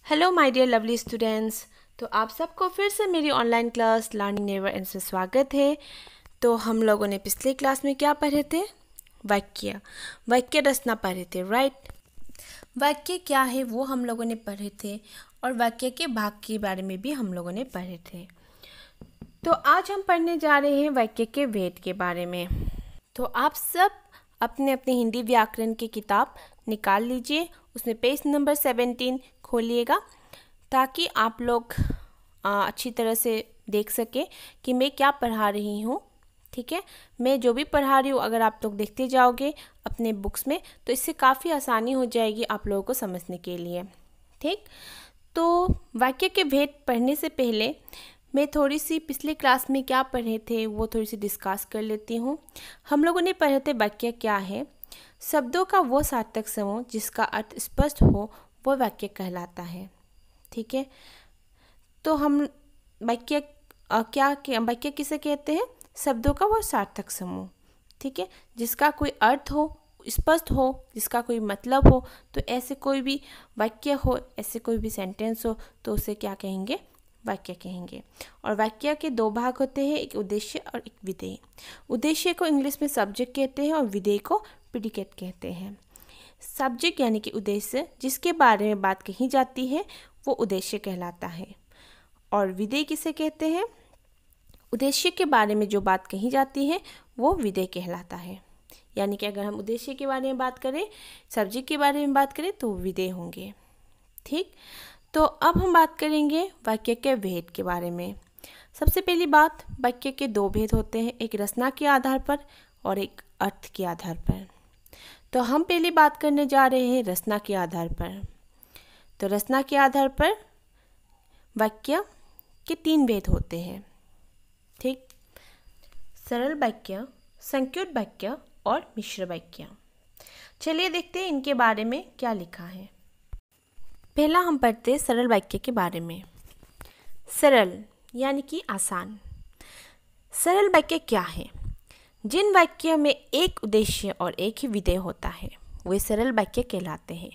Hello my dear lovely students. तो आप सबको फिर से मेरी online class learning never end से स्वागत है। तो हम लोगों ने पिछले क्लास में क्या पढ़े थे? वाक्य रचना पढ़े थे, राइट। वाक्य क्या है वो हम लोगों ने पढ़े थे और वाक्य के भाग के बारे में भी हम लोगों ने पढ़े थे। तो आज हम पढ़ने जा रहे हैं वाक्य के भेद के बारे में। तो आप सब अपने अपने हिंदी व्याकरण की किताब निकाल लीजिए, उसमें पेज नंबर 17 खोलिएगा ताकि आप लोग अच्छी तरह से देख सकें कि मैं क्या पढ़ा रही हूँ। ठीक है, मैं जो भी पढ़ा रही हूँ अगर आप लोग देखते जाओगे अपने बुक्स में तो इससे काफ़ी आसानी हो जाएगी आप लोगों को समझने के लिए। ठीक, तो वाक्य के भेद पढ़ने से पहले मैं थोड़ी सी पिछले क्लास में क्या पढ़े थे वो थोड़ी सी डिस्कस कर लेती हूँ। हम लोगों ने पढ़े थे वाक्य क्या है। शब्दों का वो सार्थक समूह जिसका अर्थ स्पष्ट हो वो वाक्य कहलाता है। ठीक है, तो हम वाक्य वाक्य किसे कहते हैं? शब्दों का वो सार्थक समूह, ठीक है, जिसका कोई अर्थ हो, स्पष्ट हो, जिसका कोई मतलब हो। तो ऐसे कोई भी वाक्य हो, ऐसे कोई भी सेंटेंस हो तो उसे क्या कहेंगे? वाक्य कहेंगे। और वाक्य के दो भाग होते हैं, एक उद्देश्य और एक विधेय। उद्देश्य को इंग्लिश में सब्जेक्ट कहते हैं और विधेय को प्रेडिकेट कहते हैं। सब्जेक्ट यानी कि उद्देश्य, जिसके बारे में बात कही जाती है वो उद्देश्य कहलाता है। और विधेय किसे कहते हैं? उद्देश्य के बारे में जो बात कही जाती है वो विधेय कहलाता है। यानी कि अगर हम उद्देश्य के बारे में बात करें, सब्जेक्ट के बारे में बात करें तो विधेय होंगे। ठीक, तो अब हम बात करेंगे वाक्य के भेद के बारे में। सबसे पहली बात, वाक्य के दो भेद होते हैं, एक रचना के आधार पर और एक अर्थ के आधार पर। तो हम पहले बात करने जा रहे हैं रचना के आधार पर। तो रचना के आधार पर वाक्य के तीन भेद होते हैं। ठीक, सरल वाक्य, संयुक्त वाक्य और मिश्र वाक्य। चलिए देखते हैं इनके बारे में क्या लिखा है। पहला हम पढ़ते हैं सरल वाक्य के बारे में। सरल यानी कि आसान। सरल वाक्य क्या है? जिन वाक्य में एक उद्देश्य और एक ही विधेय होता है वे सरल वाक्य कहलाते हैं।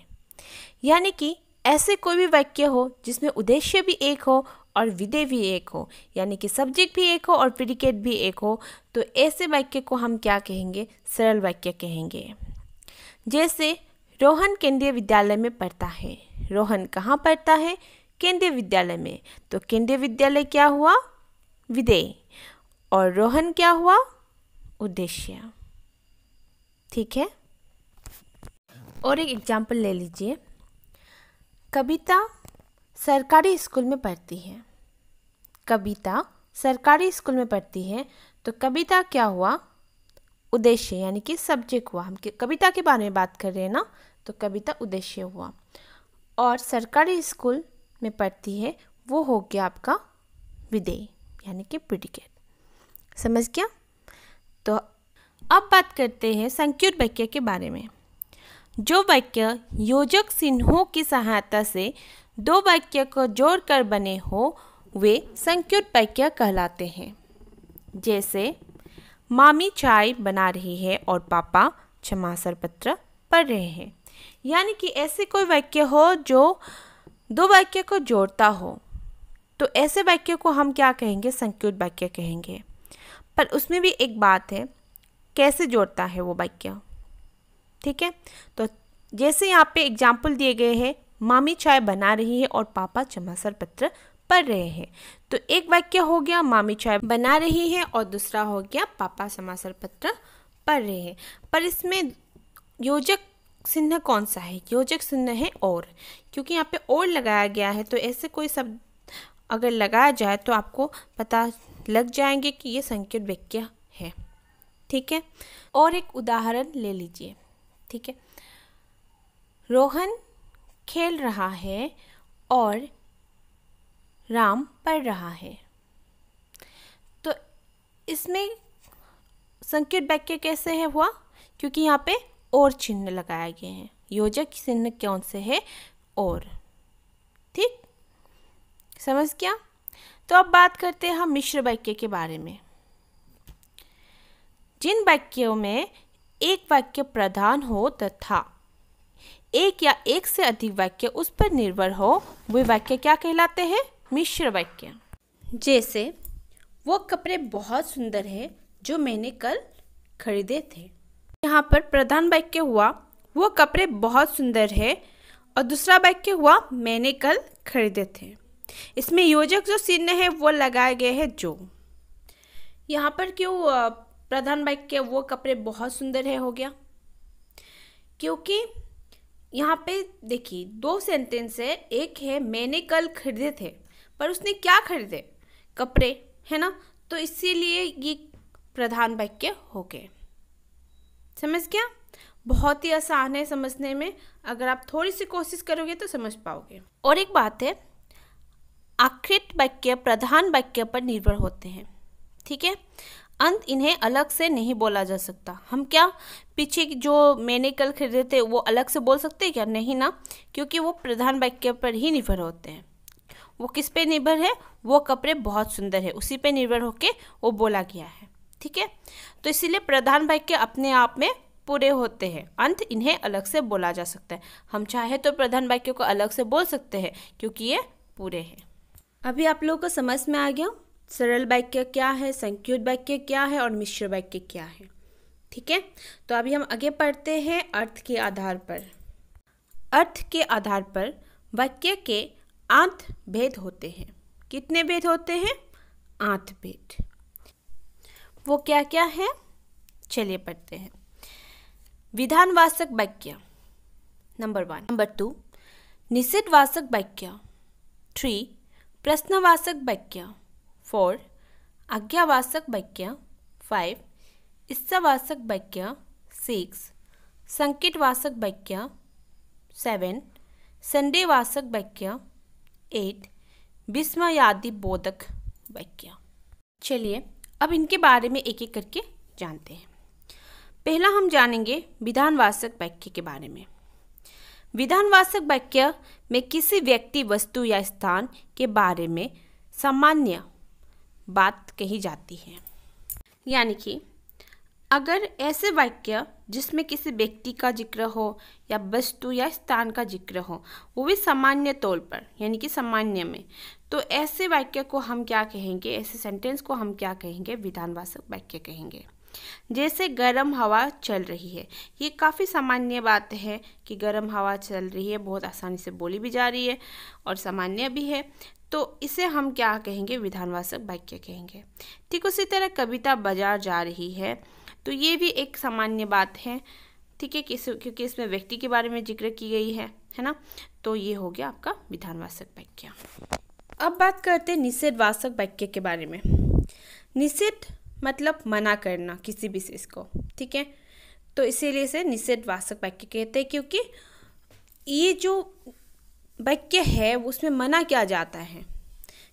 यानी कि ऐसे कोई भी वाक्य हो जिसमें उद्देश्य भी एक हो और विधेय भी एक हो, यानी कि सब्जेक्ट भी एक हो और प्रेडिकेट भी एक हो, तो ऐसे वाक्य को हम क्या कहेंगे? सरल वाक्य कहेंगे। जैसे रोहन केंद्रीय विद्यालय में पढ़ता है। रोहन कहाँ पढ़ता है? केंद्रीय विद्यालय में। तो केंद्रीय विद्यालय क्या हुआ? विधेय। और रोहन क्या हुआ? उद्देश्य। ठीक है, और एक एग्जाम्पल ले लीजिए। कविता सरकारी स्कूल में पढ़ती है। कविता सरकारी स्कूल में पढ़ती है, तो कविता क्या हुआ? उद्देश्य यानी कि सब्जेक्ट हुआ। हम कविता के बारे में बात कर रहे हैं ना, तो कविता उद्देश्य हुआ। और सरकारी स्कूल में पढ़ती है वो हो गया आपका विधेय यानी कि प्रेडिकेट। समझ गया? तो अब बात करते हैं संयुक्त वाक्य के बारे में। जो वाक्य योजक चिन्हों की सहायता से दो वाक्य को जोड़कर बने हो वे संयुक्त वाक्य कहलाते हैं। जैसे मामी चाय बना रही है और पापा क्षमासर पत्र पढ़ रहे हैं। यानी कि ऐसे कोई वाक्य हो जो दो वाक्य को जोड़ता हो, तो ऐसे वाक्य को हम क्या कहेंगे? संयुक्त वाक्य कहेंगे। पर उसमें भी एक बात है, कैसे जोड़ता है वो वाक्य। ठीक है, तो जैसे यहाँ पे एग्जाम्पल दिए गए हैं, मामी चाय बना रही है और पापा क्षमासर पत्र पढ़ रहे हैं। तो एक वाक्य हो गया मामी चाय बना रही है और दूसरा हो गया पापा समाचार पत्र पढ़ रहे हैं। पर इसमें योजक चिन्ह कौन सा है? योजक चिन्ह है और, क्योंकि यहाँ पे और लगाया गया है। तो ऐसे कोई शब्द अगर लगाया जाए तो आपको पता लग जाएंगे कि ये संयुक्त वाक्य है। ठीक है, और एक उदाहरण ले लीजिए। ठीक है, रोहन खेल रहा है और राम पढ़ रहा है। तो इसमें संयुक्त वाक्य कैसे है हुआ? क्योंकि यहाँ पे और चिन्ह लगाए गए हैं। योजक चिन्ह कौन से है? और। ठीक, समझ गया? तो अब बात करते हैं हम मिश्र वाक्य के बारे में। जिन वाक्यों में एक वाक्य प्रधान हो तथा एक या एक से अधिक वाक्य उस पर निर्भर हो, वे वाक्य क्या कहलाते हैं? मिश्र वाक्य। जैसे वो कपड़े बहुत सुंदर है जो मैंने कल खरीदे थे। यहाँ पर प्रधान वाक्य हुआ वो कपड़े बहुत सुंदर है और दूसरा वाक्य हुआ मैंने कल खरीदे थे। इसमें योजक जो चिन्ह है वो लगाए गए हैं जो। यहाँ पर क्यों प्रधान वाक्य वो कपड़े बहुत सुंदर है हो गया? क्योंकि यहाँ पे देखिए दो सेंटेंस है, एक है मैंने कल खरीदे थे, पर उसने क्या खरीदे? कपड़े, है ना? तो इसीलिए ये प्रधान वाक्य हो गए। समझ गया? बहुत ही आसान है समझने में, अगर आप थोड़ी सी कोशिश करोगे तो समझ पाओगे। और एक बात है, आश्रित वाक्य प्रधान वाक्य पर निर्भर होते हैं, ठीक है? अंत इन्हें अलग से नहीं बोला जा सकता। हम क्या पीछे जो मैंने कल खरीदे थे वो अलग से बोल सकते हैं क्या? नहीं ना, क्योंकि वो प्रधान वाक्य पर ही निर्भर होते हैं। वो किस पे निर्भर है? वो कपड़े बहुत सुंदर है, उसी पे निर्भर होके वो बोला गया है, ठीक है? तो इसीलिए प्रधान वाक्य अपने आप में पूरे होते हैं, अंत इन्हें अलग से बोला जा सकता है। हम चाहे तो प्रधान वाक्य को अलग से बोल सकते हैं क्योंकि ये पूरे हैं। अभी आप लोगों को समझ में आ गया सरल वाक्य क्या है, संयुक्त वाक्य क्या है और मिश्र वाक्य क्या है, ठीक है? तो अभी हम आगे पढ़ते हैं अर्थ के आधार पर। अर्थ के आधार पर वाक्य के 8 भेद होते हैं। कितने भेद होते हैं? 8 भेद। वो क्या क्या है? चलिए पढ़ते हैं। विधानवाचक वाक्य नंबर 1। नंबर 2 निषेधवाचक वाक्य। 3 प्रश्नवाचक वाक्य। 4 आज्ञावाचक वाक्य। 5 इच्छावाचक वाक्य। 6 संकेतवाचक वाक्य। 7 संदेहवाचक वाक्य। 8 विस्मयादि बोधक वाक्य। चलिए अब इनके बारे में एक एक करके जानते हैं। पहला हम जानेंगे विधानवाचक वाक्य के बारे में। विधानवाचक वाक्य में किसी व्यक्ति, वस्तु या स्थान के बारे में सामान्य बात कही जाती है। यानी कि अगर ऐसे वाक्य जिसमें किसी व्यक्ति का जिक्र हो या वस्तु या स्थान का जिक्र हो, वो भी सामान्य तौर पर यानी कि सामान्य में, तो ऐसे वाक्य को हम क्या कहेंगे? ऐसे सेंटेंस को हम क्या कहेंगे? विधानवाचक वाक्य कहेंगे। जैसे गर्म हवा चल रही है, ये काफ़ी सामान्य बात है कि गर्म हवा चल रही है, बहुत आसानी से बोली भी जा रही है और सामान्य भी है, तो इसे हम क्या कहेंगे? विधानवाचक वाक्य कहेंगे। ठीक उसी तरह कविता बाजार जा रही है, तो ये भी एक सामान्य बात है, ठीक है, क्योंकि इसमें व्यक्ति के बारे में जिक्र की गई है ना? तो ये हो गया आपका विधानवाचक वाक्य। अब बात करते हैं निषेधवाचक वाक्य के बारे में। निषेध मतलब मना करना किसी विशेष को, ठीक है? तो इसीलिए इसे निषेधवाचक वाक्य कहते हैं, क्योंकि ये जो वाक्य है उसमें मना किया जाता है।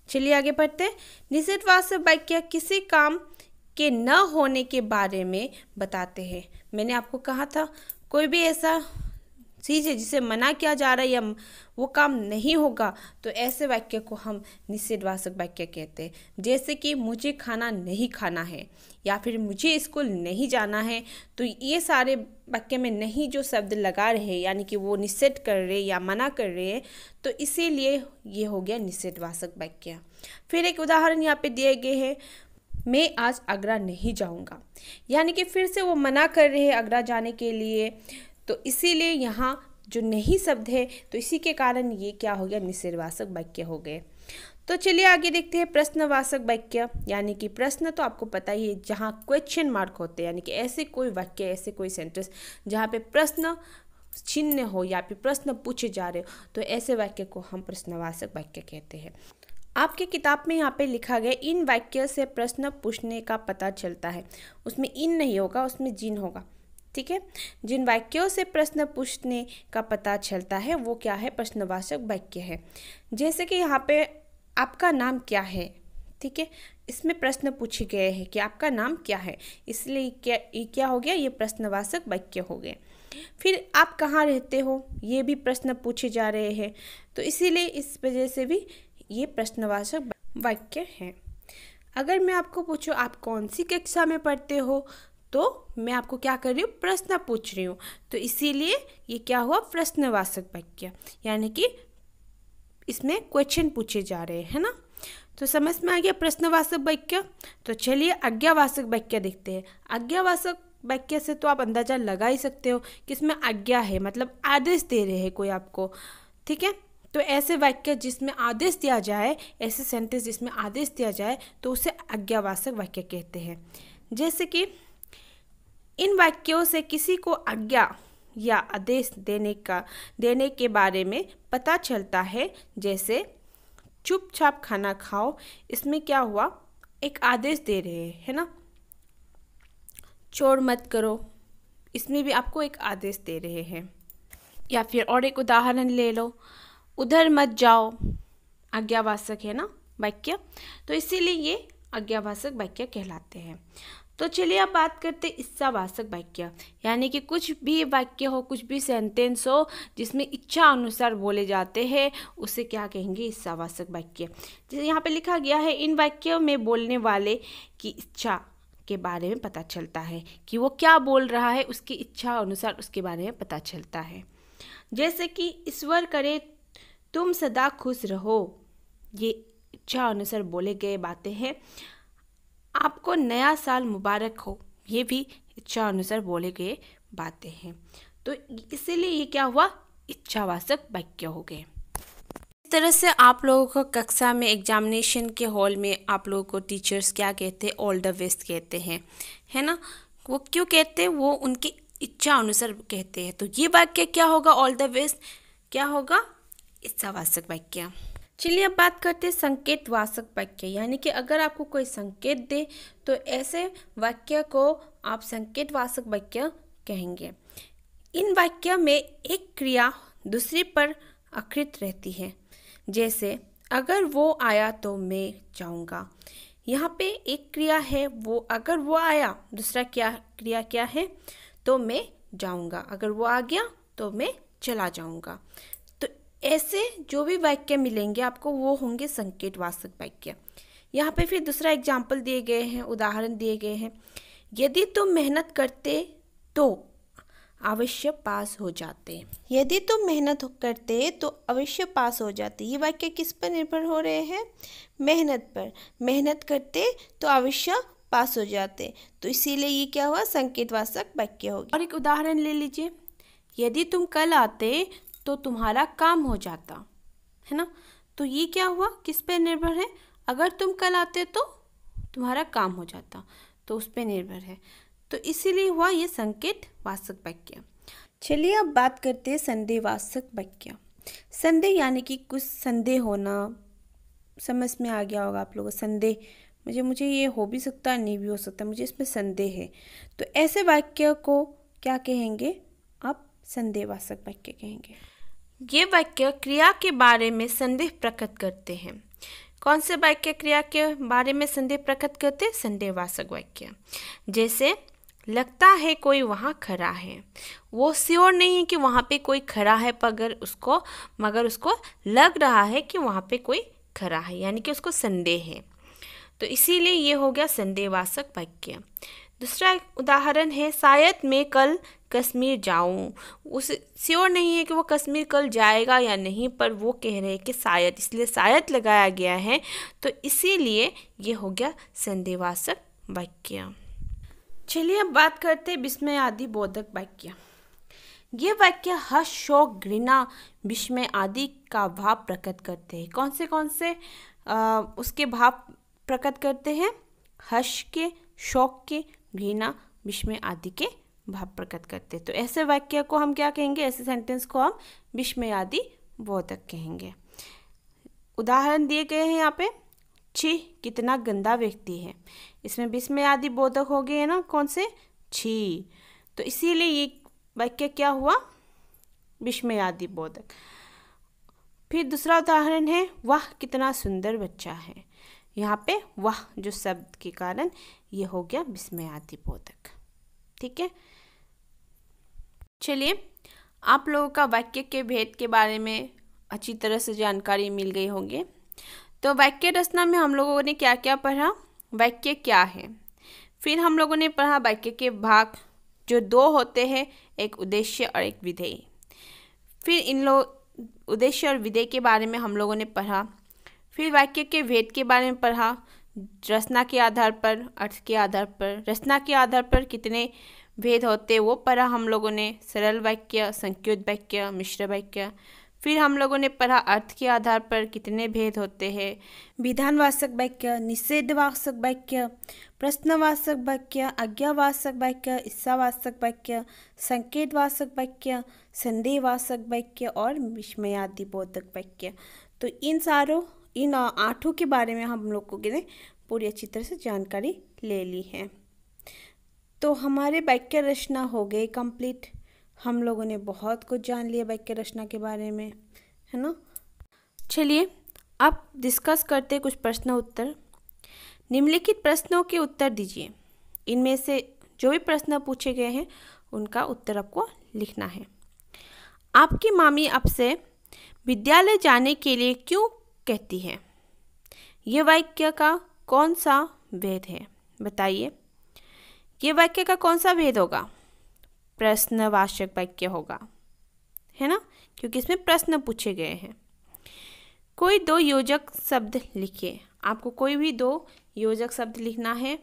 चलिए आगे बढ़ते हैं। निषेधवाचक वाक्य किसी काम के न होने के बारे में बताते हैं। मैंने आपको कहा था कोई भी ऐसा चीज़ है जिसे मना किया जा रहा है या वो काम नहीं होगा, तो ऐसे वाक्य को हम निषेधवाचक वाक्य कहते हैं। जैसे कि मुझे खाना नहीं खाना है या फिर मुझे स्कूल नहीं जाना है, तो ये सारे वाक्य में नहीं जो शब्द लगा रहे हैं यानी कि वो निषेध कर रहे या मना कर रहे हैं, तो इसीलिए ये हो गया निषेधवाचक वाक्य। फिर एक उदाहरण यहाँ पे दिए गए हैं, मैं आज आगरा नहीं जाऊँगा, यानी कि फिर से वो मना कर रहे हैं आगरा जाने के लिए, तो इसीलिए यहाँ जो नहीं शब्द है तो इसी के कारण ये क्या हो गया? निषेधवाचक वाक्य हो गए। तो चलिए आगे देखते हैं प्रश्नवाचक वाक्य। यानी कि प्रश्न तो आपको पता ही है, जहाँ क्वेश्चन मार्क होते हैं, यानी कि ऐसे कोई वाक्य, ऐसे कोई सेंटेंस जहाँ पे प्रश्न चिन्ह हो या फिर प्रश्न पूछे जा रहे हो, तो ऐसे वाक्य को हम प्रश्नवाचक वाक्य कहते हैं। आपके किताब में यहाँ पे लिखा गया इन वाक्य से प्रश्न पूछने का पता चलता है, उसमें इन नहीं होगा, उसमें जिन होगा, ठीक है? जिन वाक्यों से प्रश्न पूछने का पता चलता है वो क्या है? प्रश्नवाचक वाक्य है। जैसे कि यहाँ पे आपका नाम क्या है, ठीक है? इसमें प्रश्न पूछे गए हैं कि आपका नाम क्या है, इसलिए क्या हो गया? ये प्रश्नवाचक वाक्य हो गए। फिर आप कहाँ रहते हो, ये भी प्रश्न पूछे जा रहे हैं, तो इसीलिए इस वजह से भी ये प्रश्नवाचक वाक्य है। अगर मैं आपको पूछूं आप कौन सी कक्षा में पढ़ते हो, तो मैं आपको क्या कर रही हूँ, प्रश्न पूछ रही हूँ, तो इसीलिए ये क्या हुआ, प्रश्नवाचक वाक्य, यानी कि इसमें क्वेश्चन पूछे जा रहे हैं ना। तो समझ में आ गया प्रश्नवाचक वाक्य। तो चलिए आज्ञावाचक वाक्य देखते हैं। आज्ञावाचक वाक्य से तो आप अंदाजा लगा ही सकते हो कि इसमें आज्ञा है, मतलब आदेश दे रहे हैं कोई आपको, ठीक है। तो ऐसे वाक्य जिसमें आदेश दिया जाए, ऐसे सेंटेंस जिसमें आदेश दिया जाए, तो उसे आज्ञावाचक वाक्य कहते हैं। जैसे कि इन वाक्यों से किसी को आज्ञा या आदेश देने के बारे में पता चलता है। जैसे चुपचाप खाना खाओ, इसमें क्या हुआ, एक आदेश दे रहे हैं, है ना। चोर मत करो, इसमें भी आपको एक आदेश दे रहे हैं। या फिर और एक उदाहरण ले लो, उधर मत जाओ, आज्ञावाचक है ना वाक्य, तो इसीलिए ये आज्ञावाचक वाक्य कहलाते हैं। तो चलिए अब बात करते हैं इच्छावाचक वाक्य, यानी कि कुछ भी वाक्य हो, कुछ भी सेंटेंस हो जिसमें इच्छा अनुसार बोले जाते हैं, उसे क्या कहेंगे, इच्छावाचक वाक्य। जैसे यहाँ पे लिखा गया है, इन वाक्यों में बोलने वाले की इच्छा के बारे में पता चलता है कि वो क्या बोल रहा है, उसकी इच्छा अनुसार उसके बारे में पता चलता है। जैसे कि ईश्वर करे तुम सदा खुश रहो, ये इच्छा अनुसार बोले गए बातें हैं। आपको नया साल मुबारक हो, ये भी इच्छा अनुसार बोले गए बातें हैं। तो इसीलिए ये क्या हुआ, इच्छावाचक वाक्य हो गए। इस तरह से आप लोगों को कक्षा में एग्जामिनेशन के हॉल में आप लोगों को टीचर्स क्या कहते हैं, ऑल द बेस्ट कहते हैं, है ना। वो क्यों कहते हैं, वो उनकी इच्छा अनुसार कहते हैं। तो ये वाक्य क्या होगा, ऑल द बेस्ट क्या होगा, इच्छावाचक वाक्य। चलिए अब बात करते हैं संकेतवाचक वाक्य, यानी कि अगर आपको कोई संकेत दे तो ऐसे वाक्य को आप संकेतवाचक वाक्य कहेंगे। इन वाक्य में एक क्रिया दूसरी पर आश्रित रहती है। जैसे अगर वो आया तो मैं जाऊंगा, यहाँ पे एक क्रिया है वो, अगर वो आया, दूसरा क्रिया क्या है, तो मैं जाऊंगा, अगर वो आ गया तो मैं चला जाऊंगा। तो ऐसे जो भी वाक्य मिलेंगे आपको वो होंगे संकेतवाचक वाक्य। यहाँ पे फिर दूसरा एग्जाम्पल दिए गए हैं, उदाहरण दिए गए हैं। यदि तुम मेहनत करते तो अवश्य पास हो जाते, यदि तुम मेहनत करते तो अवश्य पास हो जाते। ये वाक्य किस पर निर्भर हो रहे हैं, मेहनत पर। मेहनत करते तो अवश्य पास हो जाते, तो इसीलिए ये क्या हुआ, संकेतवाचक वाक्य हो गया। और एक उदाहरण ले लीजिए, यदि तुम कल आते तो तुम्हारा काम हो जाता, है ना। तो ये क्या हुआ, किस पे निर्भर है, अगर तुम कल आते तो तुम्हारा काम हो जाता, तो उस पे निर्भर है, तो इसीलिए हुआ ये संकेतवाचक वाक्य। चलिए अब बात करते हैं संदेहवाचक वाक्य। संदेह यानी कि कुछ संदेह होना, समझ में आ गया होगा आप लोगों को। संदेह मुझे ये हो भी सकता है, नहीं भी हो सकता, मुझे इसमें संदेह है, तो ऐसे वाक्य को क्या कहेंगे, आप संदेहवाचक वाक्य कहेंगे। ये वाक्य क्रिया के बारे में संदेह प्रकट करते हैं। कौन से वाक्य क्रिया के बारे में संदेह प्रकट करते हैं, संदेहवाचक वाक्य। जैसे लगता है कोई वहाँ खड़ा है, वो श्योर नहीं है कि वहाँ पे कोई खड़ा है, मगर उसको लग रहा है कि वहाँ पे कोई खड़ा है, यानी कि उसको संदेह है, तो इसीलिए ये हो गया संदेहवाचक वाक्य। दूसरा उदाहरण है, शायद मैं कल कश्मीर जाऊं। उस श्योर नहीं है कि वो कश्मीर कल जाएगा या नहीं, पर वो कह रहे हैं कि शायद, इसलिए शायद लगाया गया है, तो इसीलिए ये हो गया संदेहवाचक वाक्य। चलिए अब बात करते हैं विस्मय आदि बोधक वाक्य। ये वाक्य हर्ष, शोक, घृणा, विस्मय आदि का भाव प्रकट करते हैं। कौन से उसके भाव प्रकट करते हैं, हर्ष के, शोक के, घृणा, विस्मय आदि के भाव प्रकट करते हैं। तो ऐसे वाक्य को हम क्या कहेंगे, ऐसे सेंटेंस को हम विस्मय आदि बोधक कहेंगे। उदाहरण दिए गए हैं यहाँ पे, छी कितना गंदा व्यक्ति है, इसमें विस्मय आदि बोधक हो गए हैं ना, कौन से, छी, तो इसीलिए ये वाक्य क्या हुआ, विस्मय आदि बोधक। फिर दूसरा उदाहरण है, वाह कितना सुंदर बच्चा है, यहाँ पे वाह जो शब्द के कारण ये हो गया विस्मय आदि बोधक, ठीक है। चलिए आप लोगों का वाक्य के भेद के बारे में अच्छी तरह से जानकारी मिल गई होंगे। तो वाक्य रचना में हम लोगों ने क्या क्या पढ़ा, वाक्य क्या है, फिर हम लोगों ने पढ़ा वाक्य के भाग जो दो होते हैं, एक उद्देश्य और एक विधेय। फिर इन लोग उद्देश्य और विधेय के बारे में हम लोगों ने पढ़ा। फिर वाक्य के भेद के बारे में पढ़ा, रचना के आधार पर, अर्थ के आधार पर, रचना के आधार पर कितने भेद होते वो पढ़ा हम लोगों ने, सरल वाक्य, संयुक्त वाक्य, मिश्र वाक्य। फिर हम लोगों ने पढ़ा अर्थ के आधार पर कितने भेद होते हैं, विधानवाचक वाक्य, निषेधवाचक वाक्य, प्रश्नवाचक वाक्य, आज्ञावाचक वाक्य, इच्छावाचक वाक्य, संकेतवाचक वाक्य, संदेहवाचक वाक्य और विस्मयादिबोधक वाक्य। तो इन 8 के बारे में हम लोगों ने पूरी अच्छी तरह से जानकारी ले ली है। तो हमारे वाक्य रचना हो गई कंप्लीट। हम लोगों ने बहुत कुछ जान लिया वाक्य रचना के बारे में, है ना। चलिए अब डिस्कस करते कुछ प्रश्न उत्तर। निम्नलिखित प्रश्नों के उत्तर दीजिए। इनमें से जो भी प्रश्न पूछे गए हैं उनका उत्तर आपको लिखना है। आपकी मामी आपसे विद्यालय जाने के लिए क्यों कहती है? ये वाक्य का कौन सा भेद है? बताइए। ये वाक्य का कौन सा भेद होगा? प्रश्नवाचक वाक्य होगा, है ना, क्योंकि इसमें प्रश्न पूछे गए हैं। कोई 2 योजक शब्द लिखिए। आपको कोई भी 2 योजक शब्द लिखना है,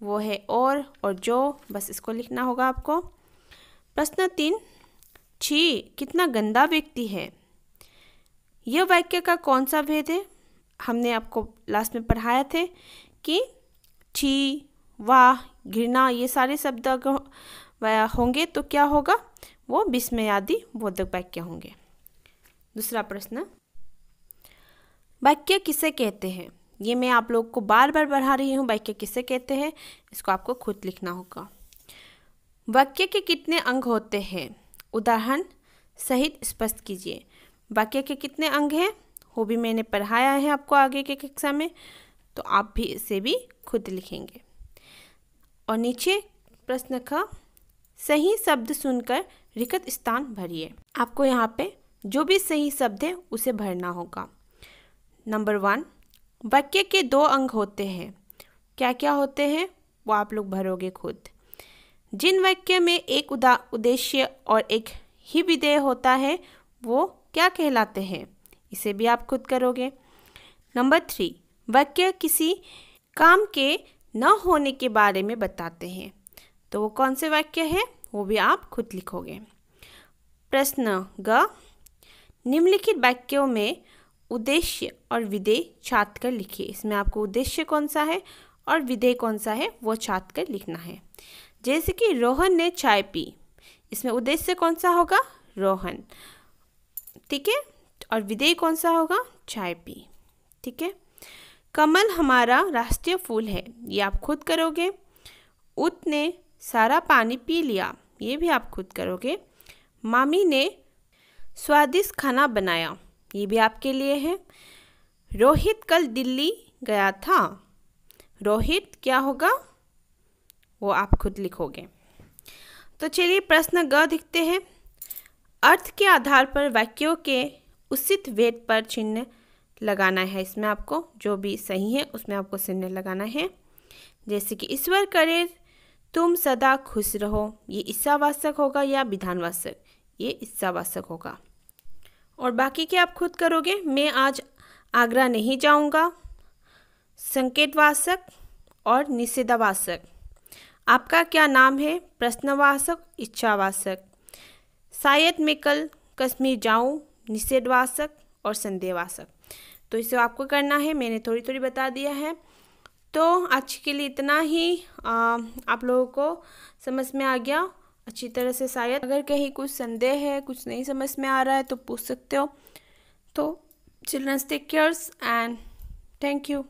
वो है और जो, बस इसको लिखना होगा आपको। प्रश्न 3, छी कितना गंदा व्यक्ति है। यह वाक्य का कौन सा भेद है? हमने आपको लास्ट में पढ़ाया थे कि छी, वाह, घृणा ये सारे शब्द होंगे तो क्या होगा? वो विस्मयादि बोधक वाक्य होंगे। दूसरा प्रश्न, वाक्य किसे कहते हैं? ये मैं आप लोग को बार बार बढ़ा रही हूँ। वाक्य किसे कहते हैं इसको आपको खुद लिखना होगा। वाक्य के कितने अंग होते हैं? उदाहरण सहित स्पष्ट कीजिए। वाक्य के कितने अंग हैं वो भी मैंने पढ़ाया है आपको आगे के कक्षा में, तो आप भी इसे भी खुद लिखेंगे। और नीचे प्रश्न का सही शब्द सुनकर रिक्त स्थान भरिए। आपको यहाँ पे जो भी सही शब्द है उसे भरना होगा। नंबर 1, वाक्य के 2 अंग होते हैं। क्या क्या होते हैं वो आप लोग भरोगे खुद। जिन वाक्य में एक उद्देश्य और एक ही विधेय होता है वो क्या कहलाते हैं? इसे भी आप खुद करोगे। नंबर 3, वाक्य किसी काम के न होने के बारे में बताते हैं, तो वो कौन से वाक्य है वो भी आप खुद लिखोगे। प्रश्न ग, निम्नलिखित वाक्यों में उद्देश्य और विधेय छाट कर लिखिए। इसमें आपको उद्देश्य कौन सा है और विधेय कौन सा है वो छाट कर लिखना है। जैसे कि रोहन ने चाय पी, इसमें उद्देश्य कौन सा होगा? रोहन, ठीक है, और विधेय कौन सा होगा? चाय पी, ठीक है। कमल हमारा राष्ट्रीय फूल है, ये आप खुद करोगे। ऊँट ने सारा पानी पी लिया, ये भी आप खुद करोगे। मामी ने स्वादिष्ट खाना बनाया, ये भी आपके लिए है। रोहित कल दिल्ली गया था, रोहित क्या होगा वो आप खुद लिखोगे। तो चलिए प्रश्न ग दिखते हैं। अर्थ के आधार पर वाक्यों के उचित भेद पर चिन्ह लगाना है। इसमें आपको जो भी सही है उसमें आपको चिन्ह लगाना है। जैसे कि ईश्वर करे तुम सदा खुश रहो, ये इच्छावाचक होगा या विधानवाचक? ये इच्छावाचक होगा। और बाकी के आप खुद करोगे। मैं आज आगरा नहीं जाऊंगा, संकेतवाचक और निषेधवाचक। आपका क्या नाम है? प्रश्नवाचक, इच्छावाचक। शायद मैं कल कश्मीर जाऊं, निषेधवाचक और संदेहवाचक। तो इसे आपको करना है, मैंने थोड़ी थोड़ी बता दिया है। तो आज के लिए इतना ही। आप लोगों को समझ में आ गया अच्छी तरह से। शायद अगर कहीं कुछ संदेह है, कुछ नहीं समझ में आ रहा है तो पूछ सकते हो। तो childrens take cares and thank you.